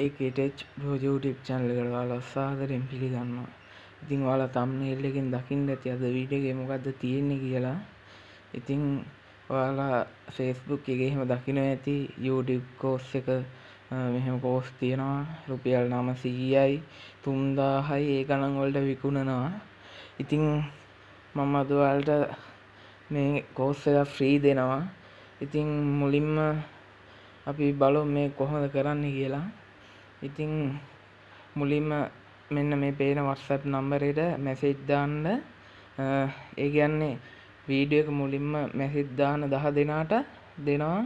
ඒකේටච් bro YouTube channel එකට ඔයාලා සාදරයෙන් පිළිගන්නවා. ඉතින් ඔයාලා thumbnail එකෙන් දකින්න ඇති අද වීඩියෝ එකේ මොකද්ද තියෙන්නේ කියලා. ඉතින් ඔයාලා Facebook එකේ එහෙම දකින්න ඇති YouTube course එක මෙහෙම course තියෙනවා රුපියල් 900යි 3000යි ඒ ගණන් වලට විකුණනවා. ඉතින් මම අද ඔයාලට මේ course එක free දෙනවා. ඉතින් මුලින්ම අපි බලමු මේ කොහොමද කරන්න කියලා. ඉතින් මුලින්ම මෙන්න මේ පේන WhatsApp නම්බරේට මැසේජ් දාන්න. ඒ කියන්නේ වීඩියෝ එක මුලින්ම මැසේජ් දාන 10 දෙනාට දෙනවා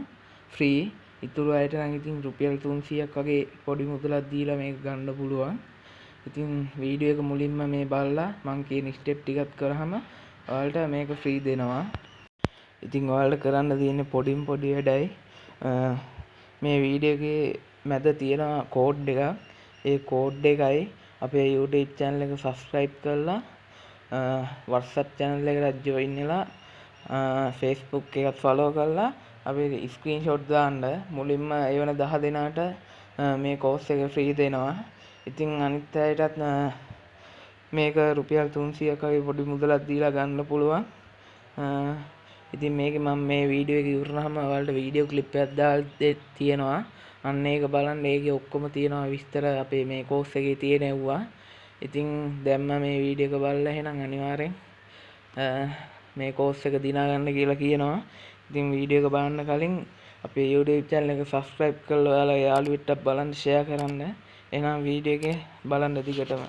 ෆ්‍රී. ඉතුරු අයට නම් ඉතින් රුපියල් 300ක් වගේ පොඩි මුදලක් දීලා මේක ගන්න පුළුවන්. ඉතින් වීඩියෝ එක මුලින්ම මේ බලලා මම කියන ස්ටෙප් ටිකක් කරාම ඔයාලට මේක ෆ්‍රී දෙනවා. ඉතින් ඔයාලට කරන්න තියෙන්නේ පොඩින් පොඩි වැඩයි. මේ වීඩියෝ එකේ මැද තියෙන කෝඩ් එකක්. ඒ කෝඩ් එකයි අපේ YouTube channel එක subscribe කරලා WhatsApp channel එකට join වෙලා Facebook එකත් follow කරලා අපේ screenshot දාන්න. මුලින්ම ඒ වෙන 10 දෙනාට මේ course එක free දෙනවා. ඉතින් අනිත් අයටත් මේක රුපියල් 300ක් වගේ පොඩි මුදලක් දීලා ගන්න පුළුවන්. ඉතින් මේකේ මම මේ වීඩියෝ එක ඉවරනහම ඔයාලට වීඩියෝ ක්ලිප් එකක් දාලා තියෙනවා. අන්න ඒක බලන්න. ඒකේ ඔක්කොම තියෙනවා විස්තර අපේ මේ course එකේ තියෙනවා. ඉතින් දැන් මම මේ වීඩියෝ එක බලලා එහෙනම් අනිවාර්යෙන් මේ course එක දිනා ගන්න කියලා කියනවා. ඉතින් වීඩියෝ එක බලන්න කලින් අපේ YouTube channel එක subscribe කරලා ඔයාලා යාළුවෙක්ට බලන්න share කරන්න. එහෙනම් වීඩියෝ එක බලන්න දිගටම.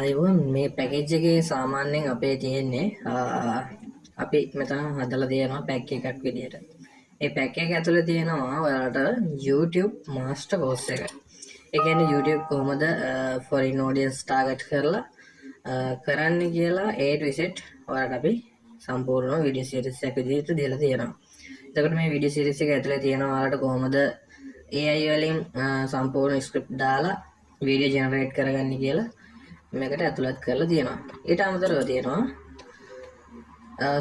අයිවන් මේ පැකේජ් එකේ සාමාන්‍යයෙන් අපේ තියෙන්නේ අපි මෙතන හදලා තියෙනවා පැක් එකක් විදියට. ඒ පැක් එක ඇතුලේ තියෙනවා ඔයාලට YouTube master course එක. ඒ කියන්නේ YouTube කොහොමද foreign audience target කරලා කරන්න කියලා A to Z ඔයාලට අපි සම්පූර්ණ වීඩියෝ සීරීස් එකක් විදියට දීලා තියෙනවා. එතකොට මේ වීඩියෝ සීරීස් එක ඇතුලේ තියෙනවා ඔයාලට කොහොමද AI වලින් සම්පූර්ණ ස්ක්‍රිප්ට් දාලා වීඩියෝ ජෙනරේට් කරගන්න කියලා මේකට ඇතුළත් කරලා තියෙනවා. ඊට අමතරව තියෙනවා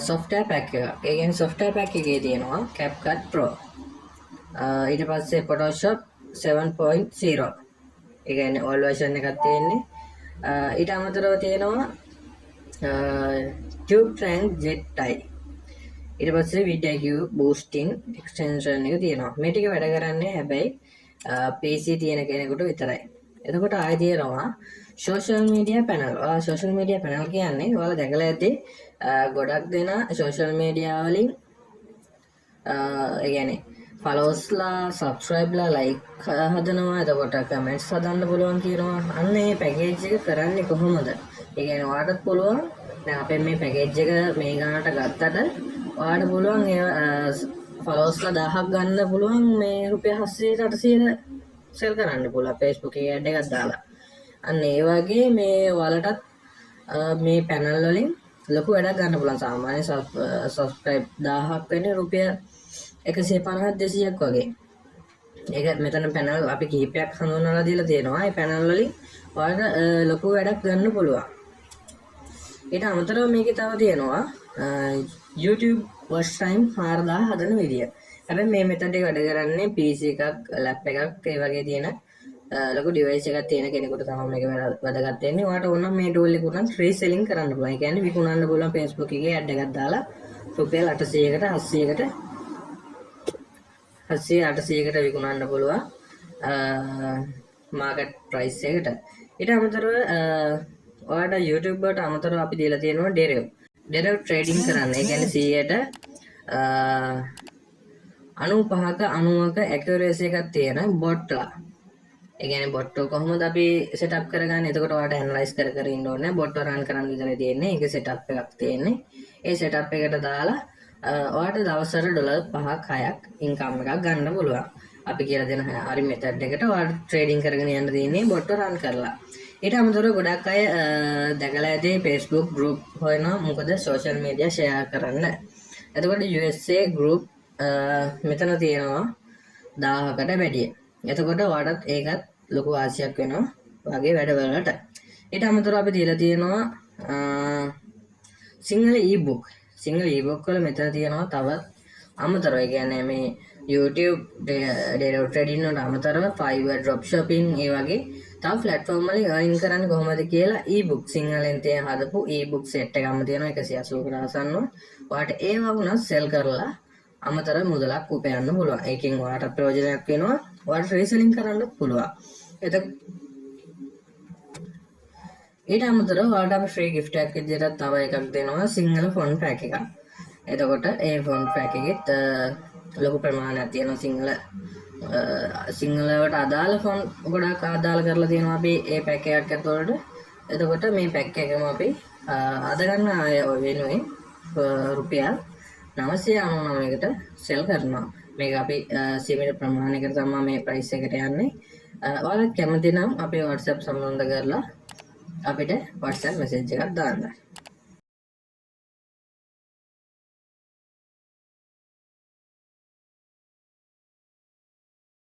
software pack එක. ඒ කියන්නේ software pack එකේ තියෙනවා CapCut Pro. ඊට පස්සේ Photoshop 7.0. ඒ කියන්නේ all version එකක් තියෙන්නේ. ඊට අමතරව තියෙනවා Tube Tank ZI. ඊට පස්සේ VidIQ boosting extension එක තියෙනවා. මේ ටික වැඩ කරන්නේ හැබැයි PC තියෙන කෙනෙකුට විතරයි. එතකොට ආයෙ තියෙනවා social media panel. social media panel කියන්නේ ඔයාලා දැකලා ඇති ගොඩක් දෙනා social media වලින් ඒ කියන්නේ followers ලා subscribe ලා like හදනවා. එතකොට comments හදන්න පුළුවන් කියනවා. අන්න ඒ package එක කරන්නේ කොහොමද? ඒ කියන්නේ ඔයාලටත් පුළුවන් දැන් අපේ මේ package එක මේ ගානට ගත්තට ඔයාලට පුළුවන් ඒ followers ලා 1000ක් ගන්න පුළුවන් මේ රුපියල් 700 800 sell කරන්න පුළුවන් Facebook එකේ ad එකක් දාලා. අන්න ඒ වගේ මේ ඔයාලටත් මේ පැනල් වලින් ලොකු වැඩක් ගන්න පුළුවන්. සාමාන්‍ය subscribe 1000ක් වෙන්නේ රුපියල් 150 200ක් වගේ. ඒක මෙතන පැනල් අපි කීපයක් හඳුන්වලා දීලා තියෙනවා. මේ පැනල් වලින් ඔයාලට ලොකු වැඩක් ගන්න පුළුවන්. ඊට අමතරව මේකේ තව තියෙනවා YouTube watch time 4000 හදන විදිය. හැබැයි මේ මෙතනට වැඩ කරන්නේ PC එකක්, lap එකක් ඒ වගේ තියෙන ලොකු ඩිවයිස් එකක් තියෙන කෙනෙකුට තමයි මේක වැදගත් වෙන්නේ. ඔයාලට ඕන නම් මේ ටූල් එක උනන් රීසෙලින් කරන්න පුළුවන්. ඒ කියන්නේ විකුණන්න පුළුවන් Facebook එකේ ad එකක් දාලා රුපියල් 800කට 700කට 800කට විකුණන්න පුළුවන් මාකට් ප්‍රයිස් එකට. ඊට අමතරව ඔයාලට YouTube වලට අමතරව අපි දීලා තියෙනවා Deriv ට්‍රේඩින් කරන්න. ඒ කියන්නේ 95ක 90ක accuracy එකක් තියෙන බොට්ලා. ඒ කියන්නේ බොට් එක කොහොමද අපි setup කරගන්නේ? එතකොට ඔයාලට analyze කර කර ඉන්න ඕනේ. බොට් එක run කරන්න විතරයි තියෙන්නේ. ඒකේ setup එකක් තියෙන්නේ. ඒ setup එකට දාලා ඔයාලට දවසට ඩොලර් 5ක් 6ක් income එකක් ගන්න පුළුවන්. අපි කියලා දෙන හරි method එකට ඔයාලට trading කරගෙන යන්න තියෙන්නේ බොට් එක run කරලා. ඊට අමතරව ගොඩක් අය දැකලා ඇති Facebook group හොයනවා මොකද social media share කරන්න. එතකොට USA group මෙතන තියෙනවා 1000කට වැඩිය. එතකොට ඔයාලට ඒකත් ලොකු ආශයක් වෙනවා වගේ වැඩවලට. ඊට අමතරව අපි දීලා තියෙනවා සිංහල e-book. සිංහල ඊබුක් වල මෙතන තියෙනවා තවත් අමතරව. ඒ කියන්නේ මේ YouTube data trading වලට අමතරව Fiverr drop shopping ඒ වගේ තව platform වලින් earning කරන්නේ කොහොමද කියලා ඊබුක් සිංහලෙන් තියෙන හදපු ඊබුක් set එකක්ම තියෙනවා 180කට ආසන්නව. ඔයාලට ඒ වගුණත් sell කරලා අමතර මුදලක් උපයන්න පුළුවන්. ඒකෙන් ඔයාලට ප්‍රයෝජනයක් වෙනවා. ඔයාලට රීසෙලින් කරන්න පුළුවන්. ඊට අමතරව ඔයාලට අපි ෆ්‍රී gift එකක් විදිහට තව එකක් දෙනවා සිංහල ෆොන්ට් පැක් එකක්. එතකොට ඒ ෆොන්ට් පැක් එකෙත් ලොකු ප්‍රමාණයක් තියෙනවා සිංහලවට අදාළ ෆොන්ට් ගොඩක් අදාළ කරලා තියෙනවා අපි ඒ පැක් එකක් ඇතුළට. එතකොට මේ පැක් එකම අපි අද ගන්න අය වෙනුවෙන් රුපියල් 999කට සෙල් කරනවා. මේක අපි සීමිත ප්‍රමාණයකට තමයි මේ ප්‍රයිස් එකට යන්නේ. ඔයාලත් කැමති නම් අපේ WhatsApp සම්බන්ධ කරලා අපිට WhatsApp message එකක් දාන්න.